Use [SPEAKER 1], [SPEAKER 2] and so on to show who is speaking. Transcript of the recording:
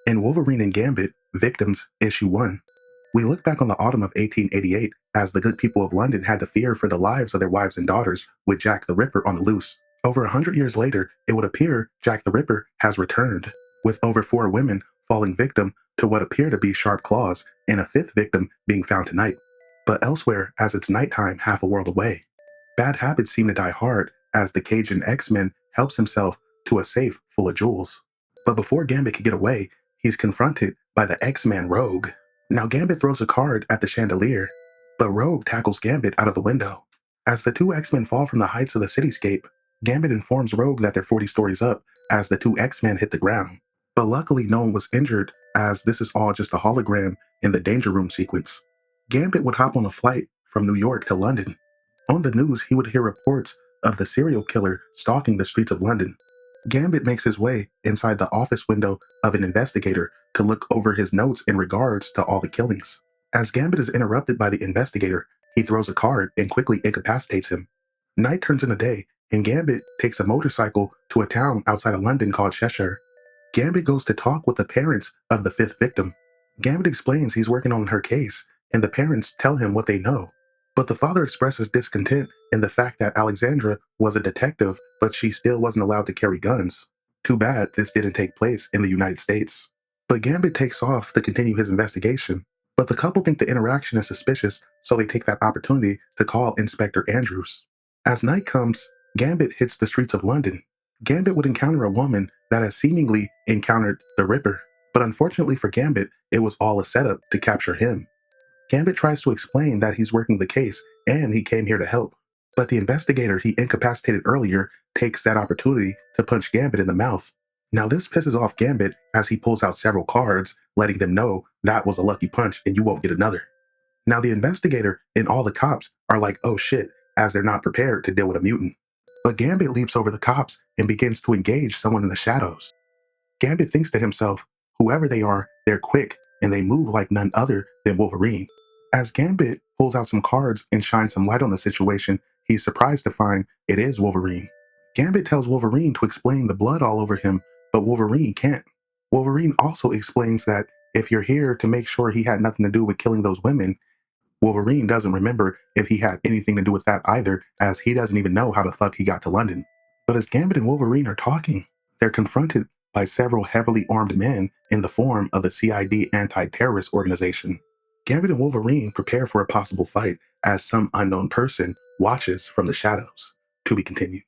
[SPEAKER 1] In Wolverine and Gambit, Victims, Issue 1, we look back on the autumn of 1888 as the good people of London had to fear for the lives of their wives and daughters with Jack the Ripper on the loose. Over 100 years later, it would appear Jack the Ripper has returned, with over 4 women falling victim to what appear to be sharp claws and a 5th victim being found tonight. But elsewhere, as it's nighttime half a world away, bad habits seem to die hard as the Cajun X-Men helps himself to a safe full of jewels. But before Gambit can get away, he's confronted by the X-Man Rogue. Now Gambit throws a card at the chandelier, but Rogue tackles Gambit out of the window. As the 2 X-Men fall from the heights of the cityscape, Gambit informs Rogue that they're 40 stories up as the 2 X-Men hit the ground. But luckily no one was injured, as this is all just a hologram in the Danger Room sequence. Gambit would hop on a flight from New York to London. On the news, he would hear reports of the serial killer stalking the streets of London. Gambit makes his way inside the office window of an investigator to look over his notes in regards to all the killings. As Gambit is interrupted by the investigator, he throws a card and quickly incapacitates him. Night turns into day, and Gambit takes a motorcycle to a town outside of London called Cheshire. Gambit goes to talk with the parents of the 5th victim. Gambit explains he's working on her case, and the parents tell him what they know. But the father expresses discontent in the fact that Alexandra was a detective, but she still wasn't allowed to carry guns. Too bad this didn't take place in the United States. But Gambit takes off to continue his investigation. But the couple think the interaction is suspicious, so they take that opportunity to call Inspector Andrews. As night comes, Gambit hits the streets of London. Gambit would encounter a woman that has seemingly encountered the Ripper, but unfortunately for Gambit, it was all a setup to capture him. Gambit tries to explain that he's working the case and he came here to help. But the investigator he incapacitated earlier takes that opportunity to punch Gambit in the mouth. Now this pisses off Gambit as he pulls out several cards, letting them know that was a lucky punch and you won't get another. Now the investigator and all the cops are like, oh shit, as they're not prepared to deal with a mutant. But Gambit leaps over the cops and begins to engage someone in the shadows. Gambit thinks to himself, whoever they are, they're quick and they move like none other than Wolverine. As Gambit pulls out some cards and shines some light on the situation, he's surprised to find it is Wolverine. Gambit tells Wolverine to explain the blood all over him, but Wolverine can't. Wolverine also explains that if you're here to make sure he had nothing to do with killing those women, Wolverine doesn't remember if he had anything to do with that either, as he doesn't even know how the fuck he got to London. But as Gambit and Wolverine are talking, they're confronted by several heavily armed men in the form of the CID anti-terrorist organization. Gambit and Wolverine prepare for a possible fight as some unknown person watches from the shadows. To be continued.